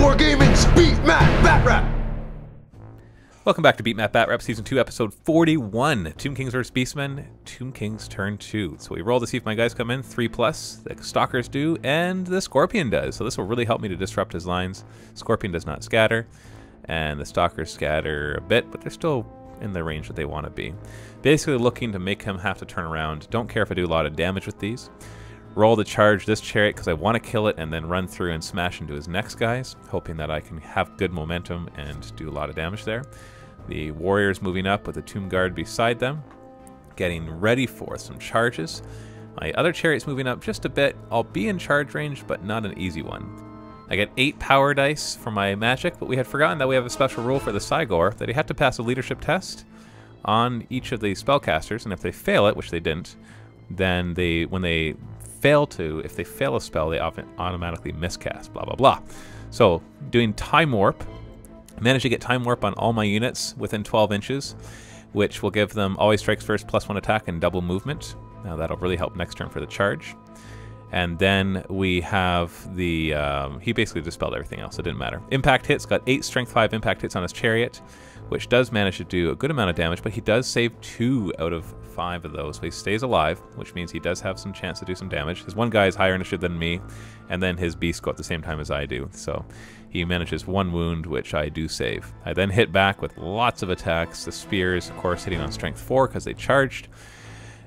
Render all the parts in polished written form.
MiniWarGaming's Beastmen Batrep. Welcome back to Beastmen Batrep Season 2, Episode 41. Tomb Kings vs. Beastmen, Tomb Kings Turn 2. So we roll to see if my guys come in, 3+, the Stalkers do, and the Scorpion does. So this will really help me to disrupt his lines. Scorpion does not scatter, and the Stalkers scatter a bit, but they're still in the range that they want to be. Basically looking to make him have to turn around. Don't care if I do a lot of damage with these. Roll to charge this chariot because I want to kill it and then run through and smash into his next guys, hoping that I can have good momentum and do a lot of damage there. The warriors moving up with the tomb guard beside them, getting ready for some charges. My other chariot's moving up just a bit. I'll be in charge range, but not an easy one. I get 8 power dice for my magic, but we had forgotten that we have a special rule for the Cygor that he had to pass a leadership test on each of the spellcasters, and if they fail it, which they didn't, then if they fail a spell, they often automatically miscast, blah, blah, blah. So, doing Time Warp, I managed to get Time Warp on all my units within 12 inches, which will give them always strikes first, +1 attack, and double movement. Now that'll really help next turn for the charge. And then we have the, he basically dispelled everything else, it didn't matter. Impact hits, got 8 strength 5 impact hits on his chariot, which does manage to do a good amount of damage, but he does save 2 out of 5 of those, so he stays alive, which means he does have some chance to do some damage. His one guy is higher initiative than me, and then his beasts go at the same time as I do, so he manages 1 wound, which I do save. I then hit back with lots of attacks, the spears, of course, hitting on strength 4 because they charged,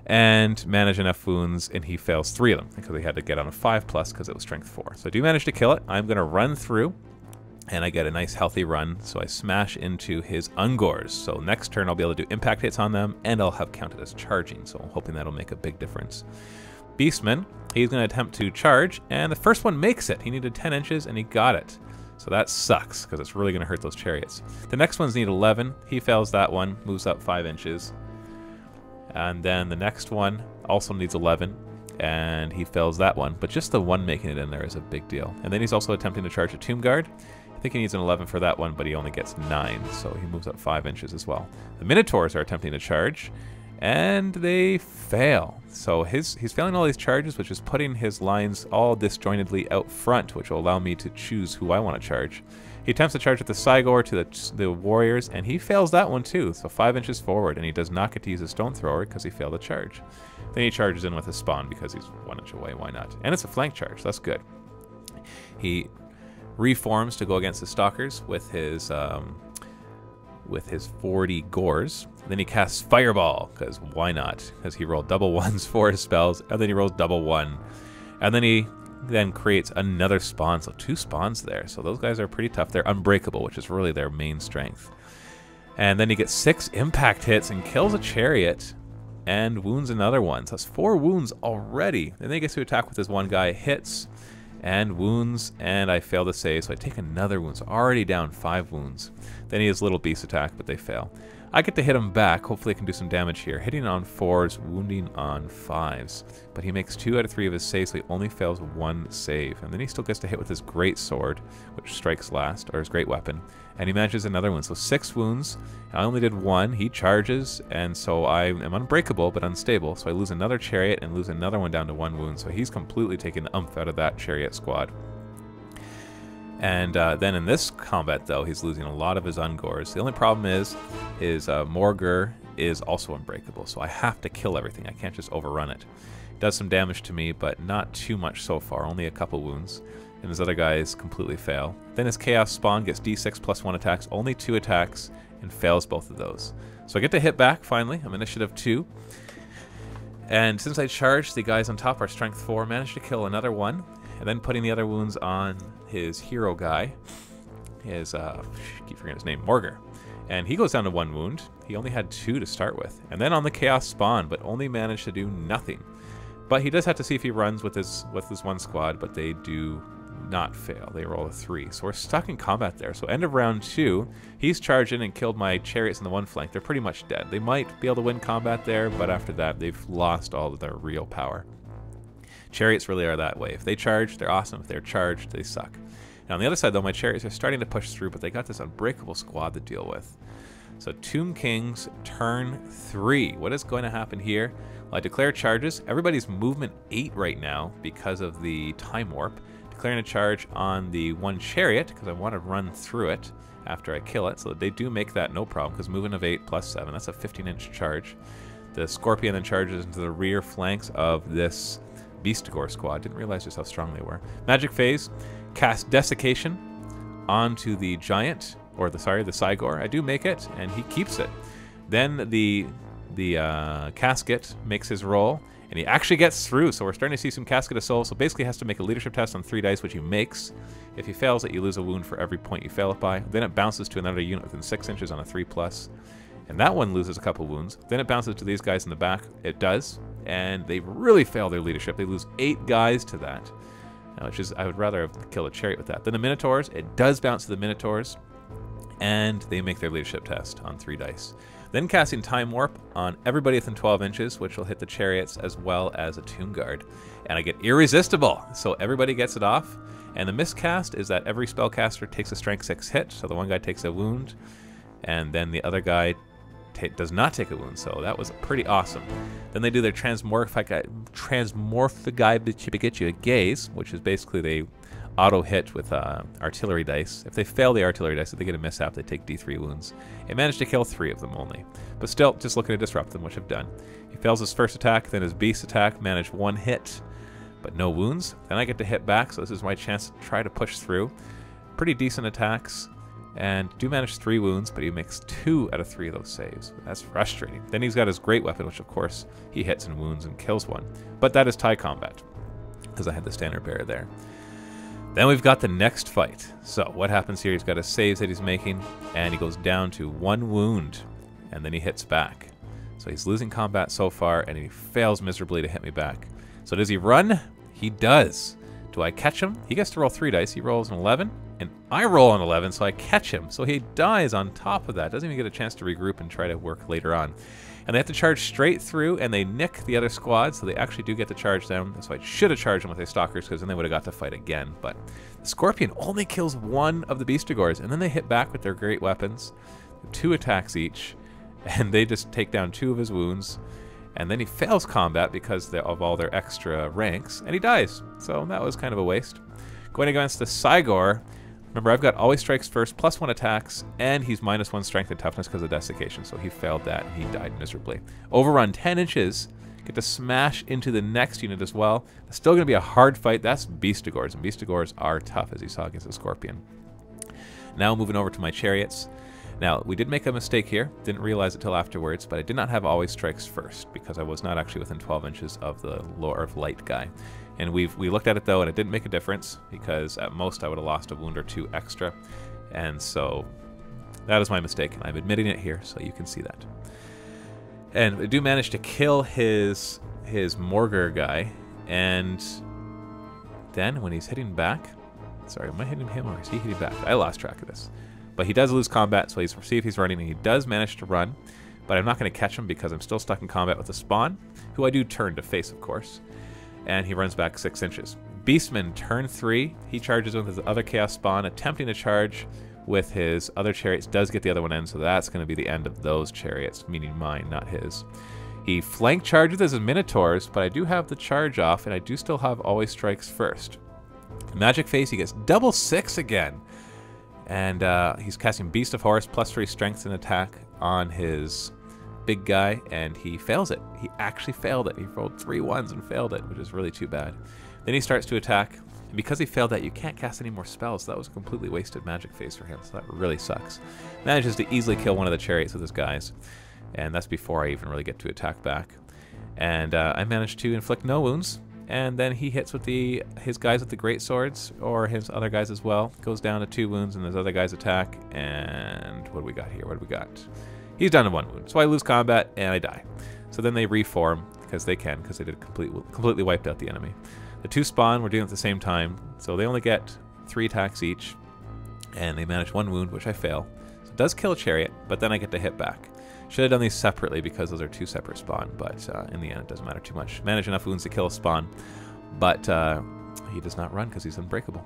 and manage enough wounds, and he fails 3 of them because he had to get on a 5+ because it was strength 4. So I do manage to kill it. I'm going to run through, and I get a nice healthy run, so I smash into his Ungors. So next turn I'll be able to do impact hits on them, and I'll have counted as charging, so I'm hoping that'll make a big difference. Beastman, he's going to attempt to charge, and the first one makes it. He needed 10 inches, and he got it. So that sucks, because it's really going to hurt those chariots. The next ones need 11. He fails that one, moves up 5 inches. And then the next one also needs 11, and he fails that one. But just the one making it in there is a big deal. And then he's also attempting to charge a Tomb Guard. I think he needs an 11 for that one, but he only gets 9, so he moves up 5 inches as well. The Minotaurs are attempting to charge, and they fail. So he's failing all these charges, which is putting his lines all disjointedly out front, which will allow me to choose who I want to charge. He attempts to charge with the Cygor to the warriors, and he fails that one too, so 5 inches forward, and he does not get to use a stone thrower because he failed to charge. Then he charges in with a spawn because he's 1 inch away, why not? And it's a flank charge, that's good. He reforms to go against the Stalkers with his 40 Gores. Then he casts Fireball, because why not? Because he rolled double 1s for his spells, and then he rolls double 1. And then he creates another spawn, so 2 spawns there. So those guys are pretty tough. They're unbreakable, which is really their main strength. And then he gets 6 impact hits and kills a chariot and wounds another one. So that's 4 wounds already. And then he gets to attack with his one guy, hits and wounds, and I fail to save, so I take another wound. So already down 5 wounds. Then he has little beast attack, but they fail. I get to hit him back. Hopefully I can do some damage here. Hitting on 4s, wounding on 5s. But he makes 2 out of 3 of his saves, so he only fails 1 save. And then he still gets to hit with his great sword, which strikes last, or his great weapon. And he manages another one, so 6 wounds. I only did 1. He charges, and so I am unbreakable but unstable. So I lose another chariot and lose another one down to 1 wound. So he's completely taken the oomph out of that chariot squad. And then in this combat, though, he's losing a lot of his Ungors. The only problem is his Morgur is also unbreakable, so I have to kill everything. I can't just overrun it. It does some damage to me, but not too much so far, only a couple wounds. And his other guys completely fail. Then his Chaos Spawn gets D6 +1 attacks, only 2 attacks, and fails both of those. So I get to hit back, finally. I'm initiative 2. And since I charged, the guys on top are strength 4, managed to kill another one. And then putting the other wounds on his hero guy, his, keep forgetting his name, Morgur. And he goes down to 1 wound. He only had 2 to start with. And then on the Chaos Spawn, but only managed to do nothing. But he does have to see if he runs with his one squad, but they do not fail. They roll a 3. So we're stuck in combat there. So end of round 2, he's charged in and killed my chariots in the one flank. They're pretty much dead. They might be able to win combat there, but after that, they've lost all of their real power. Chariots really are that way. If they charge, they're awesome. If they're charged, they suck. Now on the other side, though, my chariots are starting to push through, but they got this unbreakable squad to deal with. So Tomb Kings Turn 3. What is going to happen here? Well, I declare charges. Everybody's movement 8 right now because of the Time Warp. declaring a charge on the one chariot, because I want to run through it after I kill it. So they do make that no problem, because movement of 8 plus 7, that's a 15-inch charge. The Scorpion then charges into the rear flanks of this Beastigore squad. Didn't realize just how strong they were. Magic Phase, cast Desiccation onto the giant, or the Cygor. I do make it, and he keeps it. Then the Casket makes his roll, and he actually gets through, so we're starting to see some Casket of Souls. So basically he has to make a leadership test on 3 dice, which he makes. If he fails it, you lose a wound for every point you fail it by. Then it bounces to another unit within 6 inches on a 3+. And that one loses a couple wounds. Then it bounces to these guys in the back. It does. And they really fail their leadership. They lose 8 guys to that. Which is, I would rather have killed a chariot with that. Then the Minotaurs, it does bounce to the Minotaurs. And they make their leadership test on 3 dice. Then casting Time Warp on everybody within 12 inches, which will hit the chariots as well as a Tomb Guard. And I get Irresistible, so everybody gets it off. And the miscast is that every spellcaster takes a Strength 6 hit, so the one guy takes a wound, and then the other guy does not take a wound, so that was pretty awesome. Then they do their Transmorphigai Gaze, which is basically they auto-hit with artillery dice. If they fail the artillery dice, if they get a mishap, they take D3 wounds. It managed to kill 3 of them only. But still, just looking to disrupt them, which I've done. He fails his first attack, then his beast attack, managed 1 hit, but no wounds. Then I get to hit back, so this is my chance to try to push through. Pretty decent attacks, and do manage 3 wounds, but he makes 2 out of 3 of those saves. That's frustrating. Then he's got his great weapon, which of course he hits and wounds and kills 1. But that is tie combat, because I had the standard bearer there. Then we've got the next fight. So what happens here? He's got his saves that he's making, and he goes down to 1 wound, and then he hits back. So he's losing combat so far, and he fails miserably to hit me back. So does he run? He does. Do I catch him? He gets to roll 3 dice. He rolls an 11, and I roll an 11, so I catch him. So he dies on top of that. Doesn't even get a chance to regroup and try to work later on. And they have to charge straight through, and they nick the other squad, so they actually do get to charge them. So I should have charged them with their stalkers, because then they would have got to fight again. But the Scorpion only kills 1 of the Beastigores, and then they hit back with their great weapons, 2 attacks each, and they just take down 2 of his wounds. And then he fails combat because of all their extra ranks, and he dies. So that was kind of a waste. Going against the Cygor, remember I've got always strikes first, +1 attacks, and he's -1 strength and toughness because of desiccation, so he failed that, and he died miserably. Overrun 10 inches, get to smash into the next unit as well. It's still going to be a hard fight. That's Beastigores, and Beastigores are tough, as you saw against the Scorpion. Now moving over to my chariots. Now, we did make a mistake here. Didn't realize it till afterwards, but I did not have always strikes first because I was not actually within 12 inches of the Lore of Light guy. And we looked at it though, and it didn't make a difference because at most I would have lost a wound or 2 extra. And so that is my mistake, and I'm admitting it here so you can see that. And I do manage to kill his Morgar guy, and then when he's hitting back, sorry, am I hitting him or is he hitting back? I lost track of this. But he does lose combat, so see if he's running, and he does manage to run. But I'm not going to catch him because I'm still stuck in combat with the Spawn, who I do turn to face, of course. And he runs back 6 inches. Beastmen Turn 3, he charges with his other Chaos Spawn, attempting to charge with his other chariots, does get the other one in, so that's going to be the end of those chariots, meaning mine, not his. He flank charges with his Minotaurs, but I do have the charge off, and I do still have always strikes first. Magic Face, he gets double 6 again. And he's casting Beast of Horus, +3 strength and attack on his big guy, and he fails it. He actually failed it. He rolled 3 1s and failed it, which is really too bad. Then he starts to attack, and because he failed that, you can't cast any more spells, so that was a completely wasted magic phase for him, so that really sucks. Manages to easily kill one of the chariots with his guys, and that's before I even really get to attack back. And I managed to inflict no wounds, and then he hits with his guys with the great swords, or his other guys as well. Goes down to 2 wounds, and his other guys attack. And what do we got here? What do we got? He's down to 1 wound, so I lose combat and I die. So then they reform because they did completely wiped out the enemy. The 2 Spawn were doing it at the same time, so they only get 3 attacks each, and they manage 1 wound, which I fail. So it does kill a chariot, but then I get to hit back. Should have done these separately because those are 2 separate Spawn, but in the end it doesn't matter too much. Manage enough wounds to kill a Spawn, but he does not run because he's unbreakable.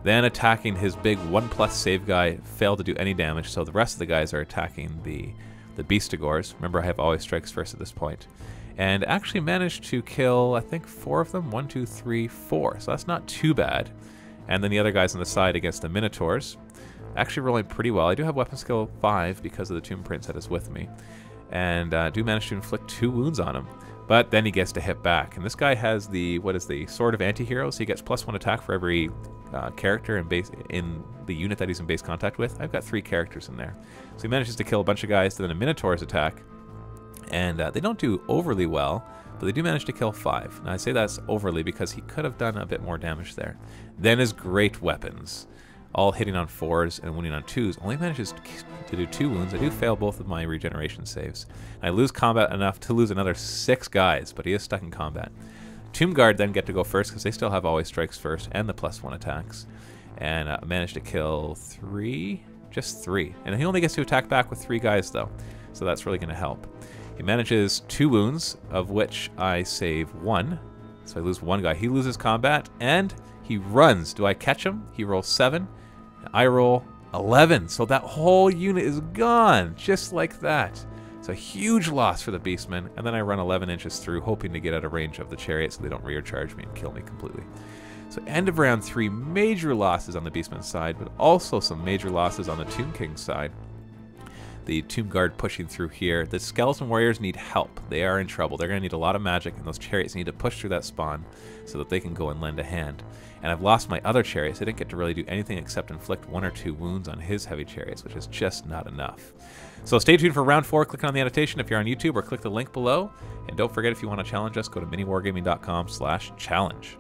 Then attacking his big 1+ save guy, failed to do any damage, so the rest of the guys are attacking the Beastigores. Remember, I have always strikes first at this point. And actually managed to kill, I think, 4 of them. 1, 2, 3, 4. So that's not too bad. And then the other guys on the side against the Minotaurs. Actually rolling pretty well. I do have weapon skill 5 because of the Tomb Prince that is with me. And do manage to inflict 2 wounds on him. But then he gets to hit back. And this guy has the, what is the Sword of Anti-Hero, so he gets +1 attack for every character in the unit that he's in base contact with. I've got 3 characters in there. So he manages to kill a bunch of guys to then a Minotaur's attack. And they don't do overly well, but they do manage to kill 5. Now I say that's overly because he could have done a bit more damage there. Then his great weapons, all hitting on 4s and winning on 2s, only manages to do 2 wounds. I do fail both of my regeneration saves. And I lose combat enough to lose another 6 guys, but he is stuck in combat. Tomb Guard then get to go first because they still have always strikes first and the +1 attacks. And managed to kill 3, just 3. And he only gets to attack back with 3 guys though, so that's really going to help. He manages 2 wounds, of which I save 1. So I lose 1 guy. He loses combat, and he runs. Do I catch him? He rolls 7. I roll 11. So that whole unit is gone, just like that. It's a huge loss for the Beastmen. And then I run 11 inches through, hoping to get out of range of the chariot so they don't rear charge me and kill me completely. So end of round 3, major losses on the Beastmen side, but also some major losses on the Tomb King side. The Tomb Guard pushing through here. The Skeleton Warriors need help. They are in trouble. They're going to need a lot of magic, and those chariots need to push through that spawn so that they can go and lend a hand. And I've lost my other chariots. I didn't get to really do anything except inflict 1 or 2 wounds on his heavy chariots, which is just not enough. So stay tuned for round 4. Click on the annotation if you're on YouTube, or click the link below. And don't forget, if you want to challenge us, go to miniwargaming.com/challenge.